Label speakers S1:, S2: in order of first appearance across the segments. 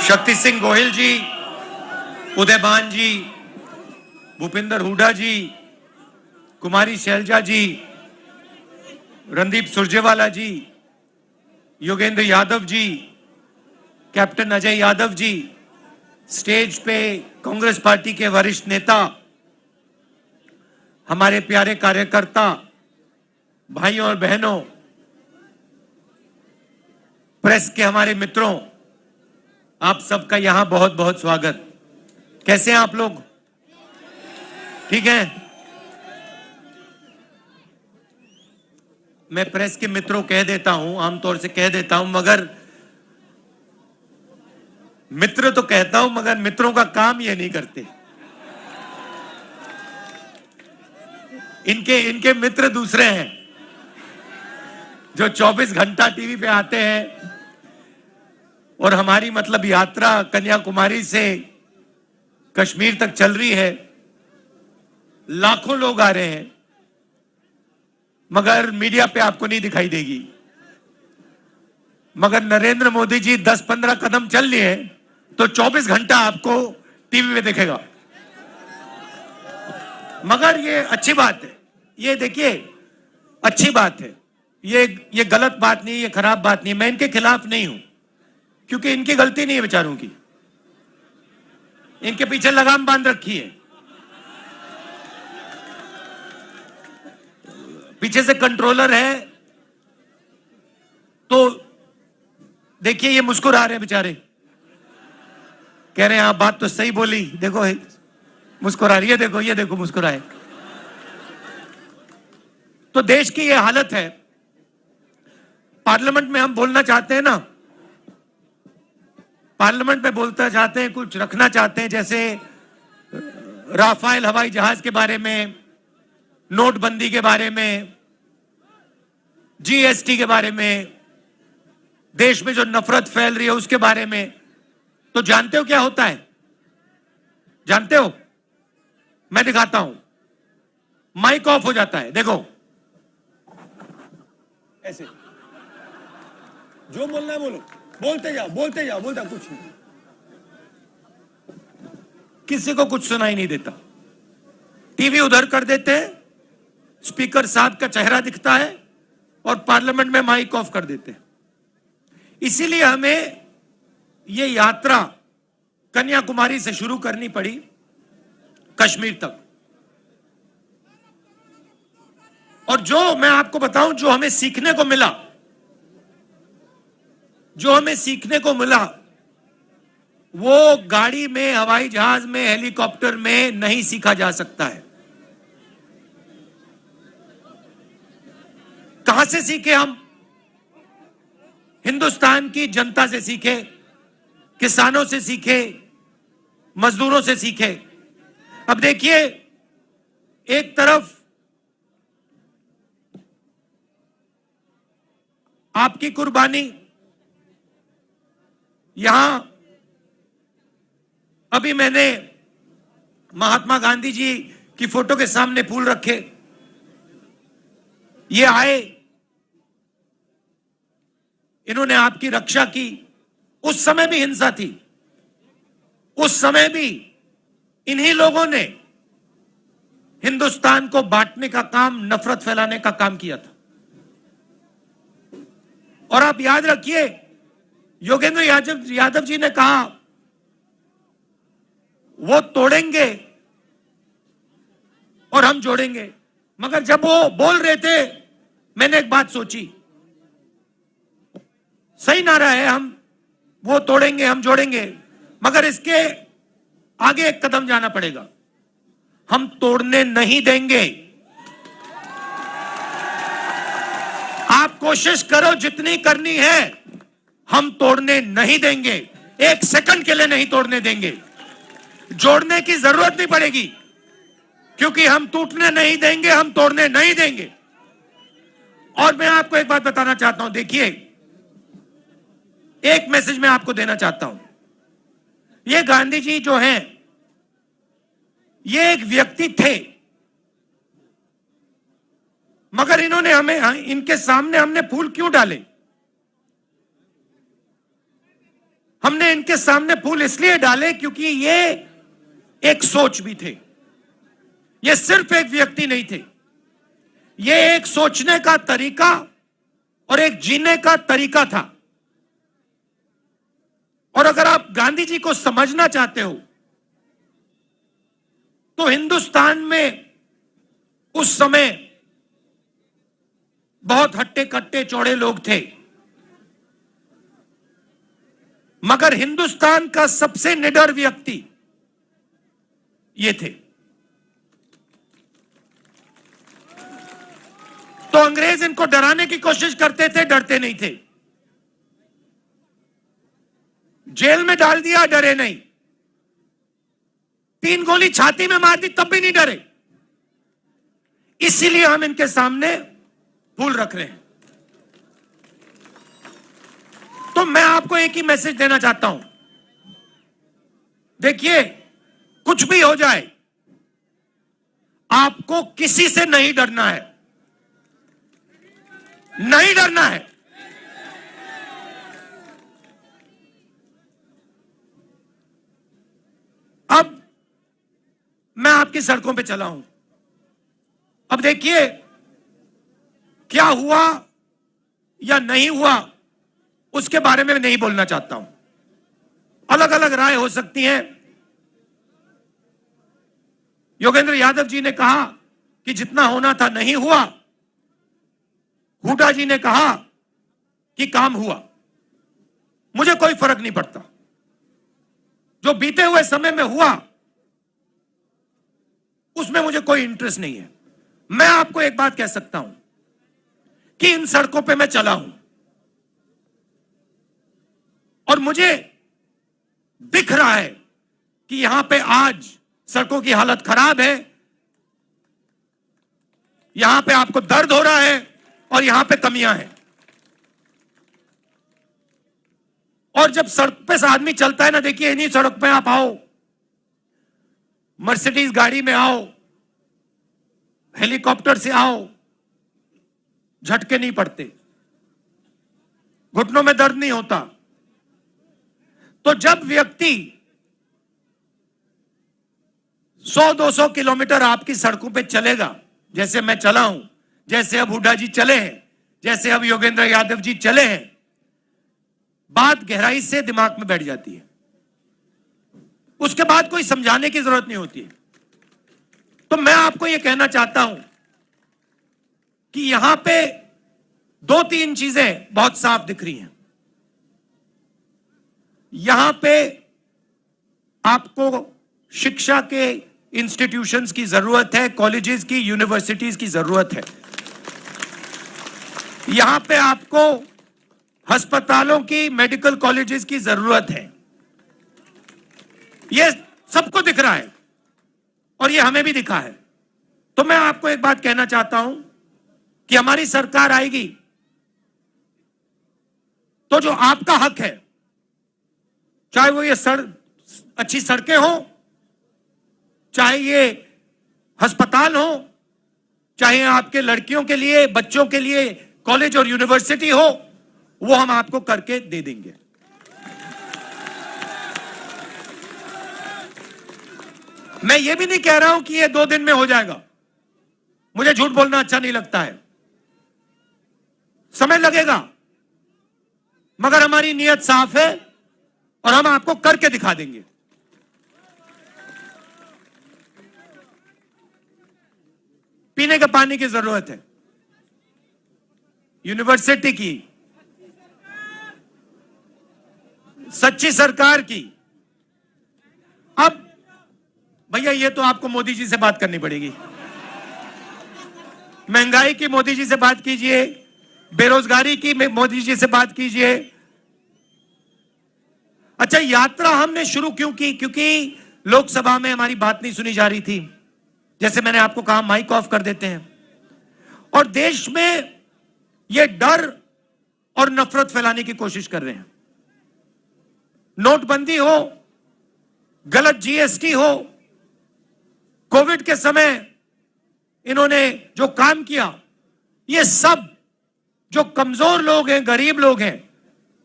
S1: शक्ति सिंह गोहिल जी, उदयभान जी, भूपिंदर हुड्डा जी, कुमारी शैलजा जी, रणदीप सुरजेवाला जी, Yogendra Yadav ji, captain Ajay Yadav ji, stage पे Congress party के वरिष्ठ नेता, हमारे प्यारे कार्यकर्ता, भाइयों और बहनों, प्रेस के हमारे मित्रों, आप सबका यहां बहुत बहुत स्वागत। कैसे हैं आप लोग? ठीक है। मैं प्रेस के मित्रों कह देता हूं, आमतौर से कह देता हूं, मगर मित्र तो कहता हूं, मगर मित्रों का काम ये नहीं करते। इनके मित्र दूसरे हैं, जो 24 घंटा टीवी पे आते हैं। और हमारी मतलब यात्रा कन्याकुमारी से कश्मीर तक चल रही है, लाखों लोग आ रहे हैं, मगर मीडिया पे आपको नहीं दिखाई देगी। मगर नरेंद्र मोदी जी 10-15 कदम चल लिए तो 24 घंटा आपको टीवी पे दिखेगा। मगर ये अच्छी बात है, ये देखिए अच्छी बात है, ये गलत बात नहीं, ये खराब बात नहीं। मैं इनके खिलाफ नहीं हूं, क्योंकि इनकी गलती नहीं है बेचारों की, इनके पीछे लगाम बांध रखी है, पीछे से कंट्रोलर है। तो देखिए ये मुस्कुरा रहे हैं बेचारे, कह रहे हैं आप बात तो सही बोली, देखो मुस्कुरा रही है, देखो ये देखो मुस्कुराए। तो देश की ये हालत है। पार्लियामेंट में हम बोलना चाहते हैं ना, पार्लियामेंट में बोलना चाहते हैं, कुछ रखना चाहते हैं, जैसे राफेल हवाई जहाज के बारे में, नोटबंदी के बारे में, जीएसटी के बारे में, देश में जो नफरत फैल रही है उसके बारे में। तो जानते हो क्या होता है? जानते हो? मैं दिखाता हूं। माइक ऑफ हो जाता है, देखो ऐसे, जो बोलना है बोलो, बोलते जाओ बोलते जाओ, बोलता कुछ नहीं, किसी को कुछ सुनाई नहीं देता। टीवी उधर कर देते हैं, स्पीकर साहब का चेहरा दिखता है और पार्लियामेंट में माइक ऑफ कर देते हैं। इसीलिए हमें ये यात्रा कन्याकुमारी से शुरू करनी पड़ी कश्मीर तक। और जो मैं आपको बताऊं, जो हमें सीखने को मिला, जो हमें सीखने को मिला, वो गाड़ी में, हवाई जहाज में, हेलीकॉप्टर में नहीं सीखा जा सकता है। कहां से सीखे हम? हिंदुस्तान की जनता से सीखे, किसानों से सीखे, मजदूरों से सीखे। अब देखिए, एक तरफ आपकी कुर्बानी, यहां अभी मैंने महात्मा गांधी जी की फोटो के सामने फूल रखे, ये आए, इन्होंने आपकी रक्षा की। उस समय भी हिंसा थी, उस समय भी इन्हीं लोगों ने हिंदुस्तान को बांटने का काम, नफरत फैलाने का काम किया था। और आप याद रखिए, योगेंद्र यादव जी ने कहा वो तोड़ेंगे और हम जोड़ेंगे। मगर जब वो बोल रहे थे, मैंने एक बात सोची, सही नारा है, हम वो तोड़ेंगे हम जोड़ेंगे, मगर इसके आगे एक कदम जाना पड़ेगा। हम तोड़ने नहीं देंगे। आप कोशिश करो जितनी करनी है, हम तोड़ने नहीं देंगे, एक सेकंड के लिए नहीं तोड़ने देंगे। जोड़ने की जरूरत नहीं पड़ेगी, क्योंकि हम टूटने नहीं देंगे, हम तोड़ने नहीं देंगे। और मैं आपको एक बात बताना चाहता हूं, देखिए एक मैसेज मैं आपको देना चाहता हूं। ये गांधी जी जो हैं, ये एक व्यक्ति थे, मगर इन्होंने हमें, इनके सामने हमने फूल क्यों डाले? हमने इनके सामने फूल इसलिए डाले क्योंकि ये एक सोच भी थे, ये सिर्फ एक व्यक्ति नहीं थे, ये एक सोचने का तरीका और एक जीने का तरीका था। और अगर आप गांधी जी को समझना चाहते हो तो हिंदुस्तान में उस समय बहुत हट्टे कट्टे चौड़े लोग थे, मगर हिंदुस्तान का सबसे निडर व्यक्ति ये थे। तो अंग्रेज इनको डराने की कोशिश करते थे, डरते नहीं थे। जेल में डाल दिया, डरे नहीं। 3 गोली छाती में मार दी, तब भी नहीं डरे। इसीलिए हम इनके सामने फूल रख रहे हैं। तो मैं आपको एक ही मैसेज देना चाहता हूं, देखिए कुछ भी हो जाए, आपको किसी से नहीं डरना है, नहीं डरना है। अब मैं आपकी सड़कों पे चला हूं। अब देखिए क्या हुआ या नहीं हुआ उसके बारे में नहीं बोलना चाहता हूं, अलग अलग राय हो सकती हैं। योगेंद्र यादव जी ने कहा कि जितना होना था नहीं हुआ, हुड्डा जी ने कहा कि काम हुआ। मुझे कोई फर्क नहीं पड़ता, जो बीते हुए समय में हुआ उसमें मुझे कोई इंटरेस्ट नहीं है। मैं आपको एक बात कह सकता हूं कि इन सड़कों पे मैं चला हूं और मुझे दिख रहा है कि यहां पे आज सड़कों की हालत खराब है, यहां पे आपको दर्द हो रहा है और यहां पे कमियां हैं। और जब सड़क पे से आदमी चलता है ना, देखिए इन्हीं सड़क पे आप आओ, मर्सिडीज गाड़ी में आओ, हेलीकॉप्टर से आओ, झटके नहीं पड़ते, घुटनों में दर्द नहीं होता। तो जब व्यक्ति 100-200 किलोमीटर आपकी सड़कों पे चलेगा, जैसे मैं चला हूं, जैसे अब हुड्डा जी चले हैं, जैसे अब योगेंद्र यादव जी चले हैं, बात गहराई से दिमाग में बैठ जाती है। उसके बाद कोई समझाने की जरूरत नहीं होती है। तो मैं आपको यह कहना चाहता हूं कि यहां पे 2-3 चीजें बहुत साफ दिख रही हैं। यहां पे आपको शिक्षा के इंस्टीट्यूशंस की जरूरत है, कॉलेजेस की, यूनिवर्सिटीज की जरूरत है। यहां पे आपको अस्पतालों की, मेडिकल कॉलेजेस की जरूरत है। यह सबको दिख रहा है और यह हमें भी दिखा है। तो मैं आपको एक बात कहना चाहता हूं कि हमारी सरकार आएगी तो जो आपका हक है, चाहे वो ये अच्छी सड़कें हो, चाहे ये अस्पताल हो, चाहे आपके लड़कियों के लिए, बच्चों के लिए कॉलेज और यूनिवर्सिटी हो, वो हम आपको करके दे देंगे। मैं ये भी नहीं कह रहा हूं कि ये 2 दिन में हो जाएगा, मुझे झूठ बोलना अच्छा नहीं लगता है, समय लगेगा, मगर हमारी नीयत साफ है और हम आपको करके दिखा देंगे। पीने के पानी की जरूरत है, यूनिवर्सिटी की, सच्ची सरकार की। अब भैया ये तो आपको मोदी जी से बात करनी पड़ेगी। महंगाई की मोदी जी से बात कीजिए, बेरोजगारी की मोदी जी से बात कीजिए। अच्छा, यात्रा हमने शुरू क्यों की? क्योंकि लोकसभा में हमारी बात नहीं सुनी जा रही थी। जैसे मैंने आपको कहा, माइक ऑफ कर देते हैं और देश में यह डर और नफरत फैलाने की कोशिश कर रहे हैं। नोटबंदी हो, गलत जीएसटी हो, कोविड के समय इन्होंने जो काम किया, ये सब जो कमजोर लोग हैं, गरीब लोग हैं,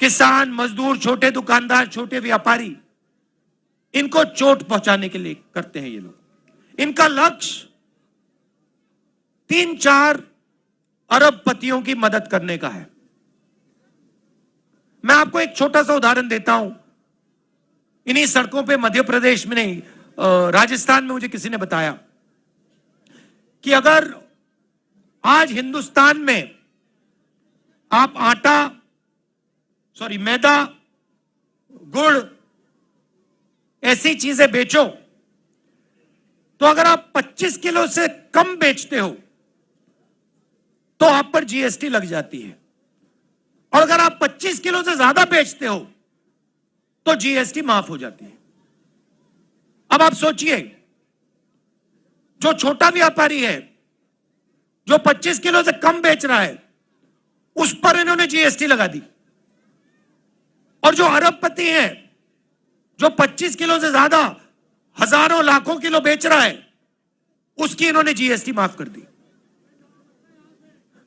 S1: किसान, मजदूर, छोटे दुकानदार, छोटे व्यापारी, इनको चोट पहुंचाने के लिए करते हैं ये लोग। इनका लक्ष्य 3-4 अरबपतियों की मदद करने का है। मैं आपको एक छोटा सा उदाहरण देता हूं। इन्हीं सड़कों पे मध्य प्रदेश में नहीं, राजस्थान में मुझे किसी ने बताया कि अगर आज हिंदुस्तान में आप मैदा, गुड़, ऐसी चीजें बेचो, तो अगर आप 25 किलो से कम बेचते हो तो आप पर जीएसटी लग जाती है, और अगर आप 25 किलो से ज्यादा बेचते हो तो जीएसटी माफ हो जाती है। अब आप सोचिए, जो छोटा व्यापारी है, जो 25 किलो से कम बेच रहा है, उस पर इन्होंने जीएसटी लगा दी, और जो अरबपति है, जो 25 किलो से ज्यादा हजारों लाखों किलो बेच रहा है, उसकी इन्होंने जीएसटी माफ कर दी।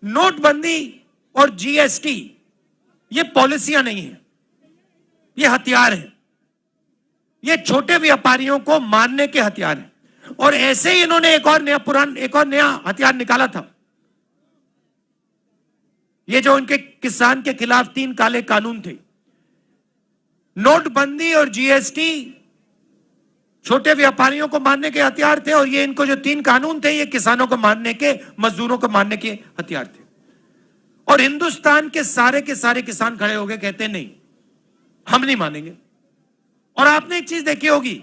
S1: नोटबंदी और जीएसटी ये पॉलिसियां नहीं है, ये हथियार है। ये छोटे व्यापारियों को मारने के हथियार हैं। और ऐसे ही इन्होंने एक और नया हथियार निकाला था। ये जो उनके किसान के खिलाफ 3 काले कानून थे, नोटबंदी और जीएसटी छोटे व्यापारियों को मारने के हथियार थे, और ये इनको जो 3 कानून थे, ये किसानों को मारने के, मजदूरों को मारने के हथियार थे। और हिंदुस्तान के सारे किसान खड़े हो गए, कहते नहीं, हम नहीं मानेंगे। और आपने एक चीज देखी होगी,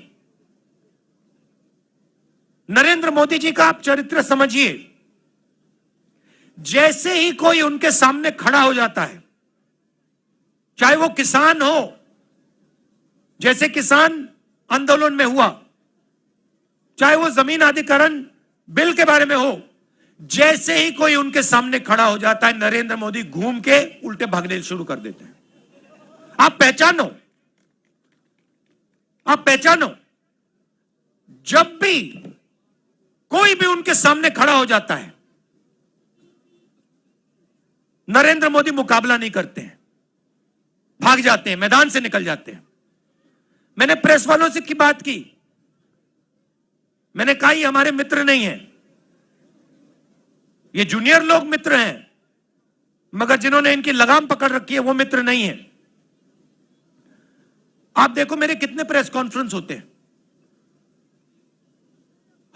S1: नरेंद्र मोदी जी का आप चरित्र समझिए, जैसे ही कोई उनके सामने खड़ा हो जाता है, चाहे वो किसान हो, जैसे किसान आंदोलन में हुआ, चाहे वो जमीन अधिग्रहण बिल के बारे में हो, जैसे ही कोई उनके सामने खड़ा हो जाता है, नरेंद्र मोदी घूम के उल्टे भागने शुरू कर देते हैं। आप पहचानो, जब भी कोई भी उनके सामने खड़ा हो जाता है, नरेंद्र मोदी मुकाबला नहीं करते हैं, भाग जाते हैं, मैदान से निकल जाते हैं। मैंने प्रेस वालों से की बात की, मैंने कहा ये हमारे मित्र नहीं हैं, ये जूनियर लोग मित्र हैं, मगर जिन्होंने इनकी लगाम पकड़ रखी है वो मित्र नहीं है। आप देखो मेरे कितने प्रेस कॉन्फ्रेंस होते हैं,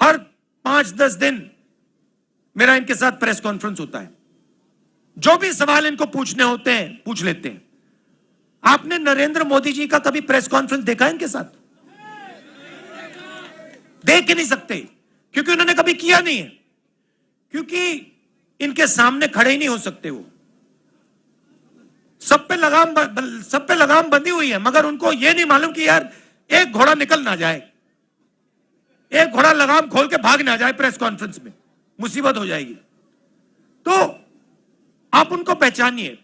S1: हर 5-10 दिन मेरा इनके साथ प्रेस कॉन्फ्रेंस होता है। जो भी सवाल इनको पूछने होते हैं पूछ लेते हैं। आपने नरेंद्र मोदी जी का कभी प्रेस कॉन्फ्रेंस देखा है इनके साथ? देख ही नहीं सकते, क्योंकि उन्होंने कभी किया नहीं है, क्योंकि इनके सामने खड़े ही नहीं हो सकते। वो सब पे लगाम बंधी हुई है, मगर उनको यह नहीं मालूम कि यार एक घोड़ा निकल ना जाए, एक घोड़ा लगाम खोल के भाग ना जाए प्रेस कॉन्फ्रेंस में, मुसीबत हो जाएगी। तो आप उनको पहचानिए।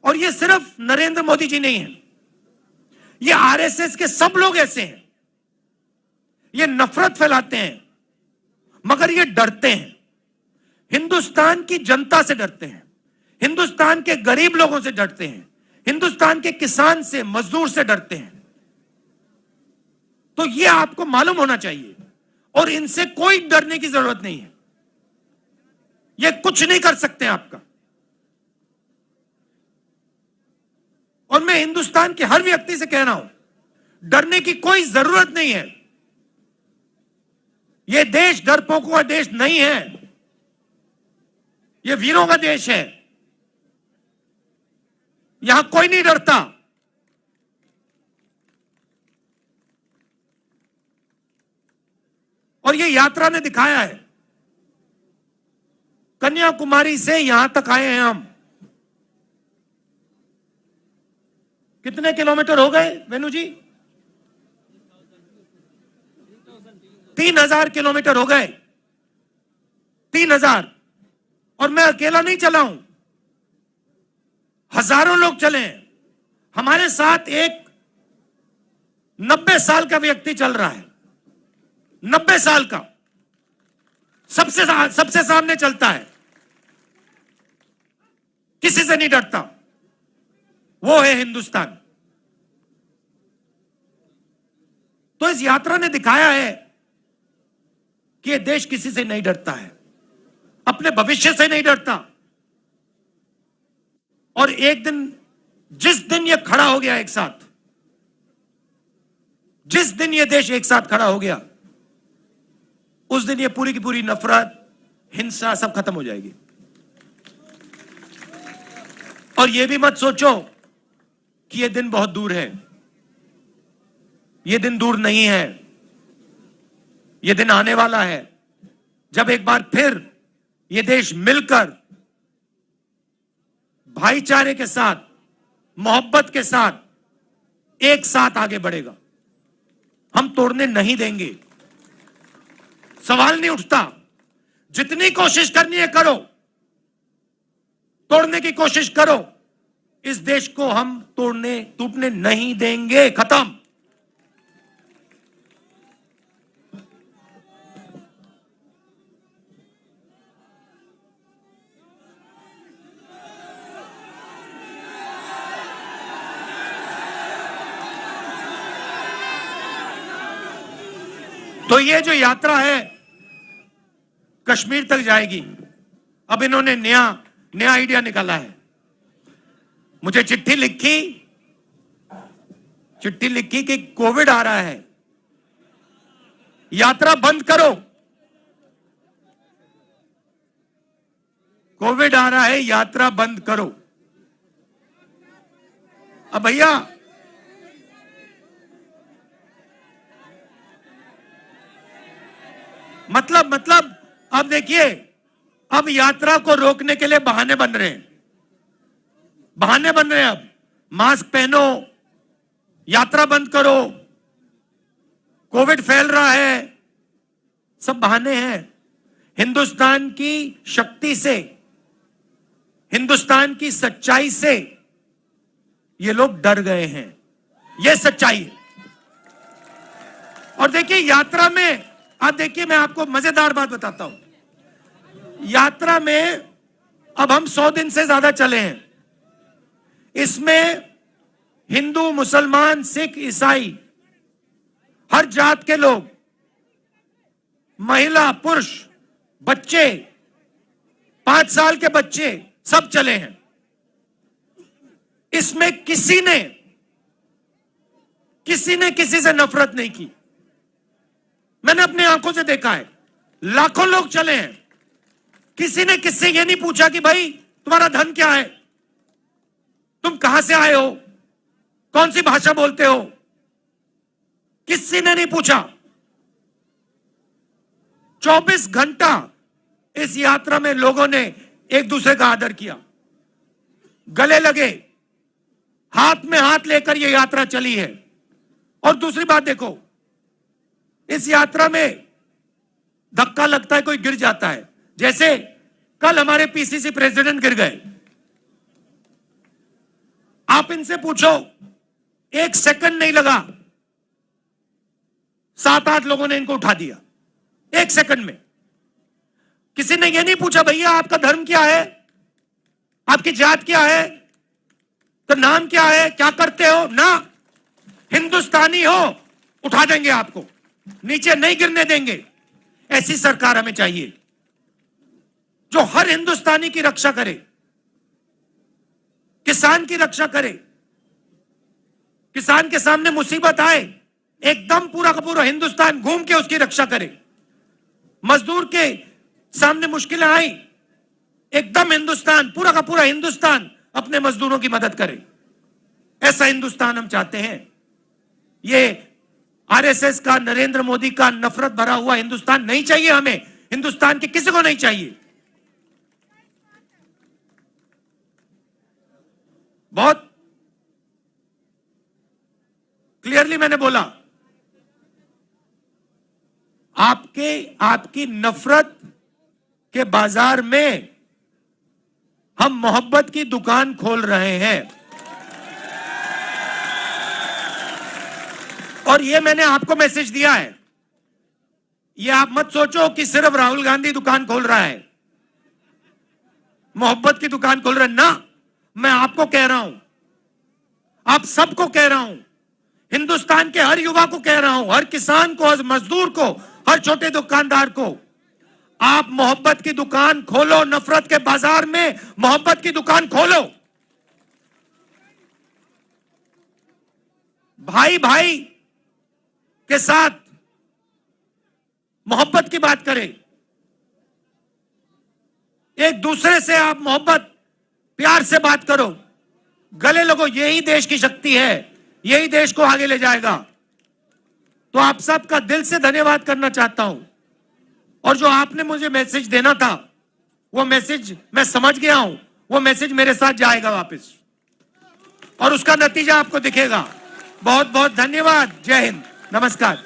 S1: और ये सिर्फ नरेंद्र मोदी जी नहीं है, ये आरएसएस के सब लोग ऐसे हैं। ये नफरत फैलाते हैं, मगर ये डरते हैं, हिंदुस्तान की जनता से डरते हैं, हिंदुस्तान के गरीब लोगों से डरते हैं, हिंदुस्तान के किसान से, मजदूर से डरते हैं। तो ये आपको मालूम होना चाहिए, और इनसे कोई डरने की जरूरत नहीं है। ये कुछ नहीं कर सकते आपका। और मैं हिंदुस्तान के हर व्यक्ति से कह रहा हूं, डरने की कोई जरूरत नहीं है। यह देश डरपोकों का देश नहीं है, यह वीरों का देश है। यहां कोई नहीं डरता। और यह यात्रा ने दिखाया है, कन्याकुमारी से यहां तक आए हैं हम। कितने किलोमीटर हो गए वेणु जी? 3000 किलोमीटर हो गए, 3000। और मैं अकेला नहीं चला हूं, हजारों लोग चले हैं। हमारे साथ एक 90 साल का व्यक्ति चल रहा है, 90 साल का, सबसे सामने चलता है, किसी से नहीं डरता। वो है हिंदुस्तान। तो इस यात्रा ने दिखाया है कि ये देश किसी से नहीं डरता है, अपने भविष्य से नहीं डरता। और एक दिन, जिस दिन ये खड़ा हो गया एक साथ, जिस दिन ये देश एक साथ खड़ा हो गया, उस दिन ये पूरी की पूरी नफरत, हिंसा सब खत्म हो जाएगी। और ये भी मत सोचो कि ये दिन बहुत दूर है। ये दिन दूर नहीं है, ये दिन आने वाला है जब एक बार फिर ये देश मिलकर भाईचारे के साथ, मोहब्बत के साथ एक साथ आगे बढ़ेगा। हम तोड़ने नहीं देंगे, सवाल नहीं उठता। जितनी कोशिश करनी है करो, तोड़ने की कोशिश करो, इस देश को हम टूटने नहीं देंगे। खत्म। तो ये जो यात्रा है कश्मीर तक जाएगी। अब इन्होंने नया आइडिया निकाला है। मुझे चिट्ठी लिखी कि कोविड आ रहा है, यात्रा बंद करो। कोविड आ रहा है, यात्रा बंद करो। अब भैया, मतलब अब देखिए, अब यात्रा को रोकने के लिए बहाने बन रहे हैं। अब मास्क पहनो, यात्रा बंद करो, कोविड फैल रहा है, सब बहाने हैं। हिंदुस्तान की शक्ति से, हिंदुस्तान की सच्चाई से ये लोग डर गए हैं। ये सच्चाई है। और देखिए यात्रा में, आप देखिए, मैं आपको मजेदार बात बताता हूं। यात्रा में अब हम 100 दिन से ज्यादा चले हैं। इसमें हिंदू, मुसलमान, सिख, ईसाई, हर जात के लोग, महिला, पुरुष, बच्चे, 5 साल के बच्चे, सब चले हैं। इसमें किसी ने किसी से नफरत नहीं की। मैंने अपनी आंखों से देखा है, लाखों लोग चले हैं। किसी ने किससे ये नहीं पूछा कि भाई तुम्हारा धन क्या है, तुम कहां से आए हो, कौन सी भाषा बोलते हो, किसी ने नहीं पूछा। 24 घंटा इस यात्रा में लोगों ने एक दूसरे का आदर किया, गले लगे, हाथ में हाथ लेकर यह यात्रा चली है। और दूसरी बात देखो, इस यात्रा में धक्का लगता है, कोई गिर जाता है। जैसे कल हमारे पीसीसी प्रेसिडेंट गिर गए। आप इनसे पूछो, 1 सेकंड नहीं लगा, 7-8 लोगों ने इनको उठा दिया 1 सेकंड में। किसी ने यह नहीं पूछा भैया आपका धर्म क्या है, आपकी जात क्या है, तो नाम क्या है, क्या करते हो ना। हिंदुस्तानी हो, उठा देंगे आपको, नीचे नहीं गिरने देंगे। ऐसी सरकार हमें चाहिए जो हर हिंदुस्तानी की रक्षा करे, किसान की रक्षा करे। किसान के सामने मुसीबत आए, एकदम पूरा का पूरा हिंदुस्तान घूम के उसकी रक्षा करे। मजदूर के सामने मुश्किलें आई, एकदम हिंदुस्तान, पूरा का पूरा हिंदुस्तान अपने मजदूरों की मदद करे। ऐसा हिंदुस्तान हम चाहते हैं। ये आरएसएस का, नरेंद्र मोदी का नफरत भरा हुआ हिंदुस्तान नहीं चाहिए हमें। हिंदुस्तान के किसी को नहीं चाहिए। बहुत क्लियरली मैंने बोला, आपकी नफरत के बाजार में हम मोहब्बत की दुकान खोल रहे हैं। और ये मैंने आपको मैसेज दिया है। ये आप मत सोचो कि सिर्फ राहुल गांधी दुकान खोल रहा है, मोहब्बत की दुकान खोल रहा है ना। मैं आपको कह रहा हूं, आप सबको कह रहा हूं, हिंदुस्तान के हर युवा को कह रहा हूं, हर किसान को, हर मजदूर को, हर छोटे दुकानदार को, आप मोहब्बत की दुकान खोलो। नफरत के बाजार में मोहब्बत की दुकान खोलो। भाई भाई के साथ मोहब्बत की बात करें। एक दूसरे से आप मोहब्बत प्यार से बात करो, गले लगो। यही देश की शक्ति है, यही देश को आगे ले जाएगा। तो आप सबका दिल से धन्यवाद करना चाहता हूं। और जो आपने मुझे मैसेज देना था, वो मैसेज मैं समझ गया हूं। वो मैसेज मेरे साथ जाएगा वापस, और उसका नतीजा आपको दिखेगा। बहुत बहुत धन्यवाद। जय हिंद, नमस्कार।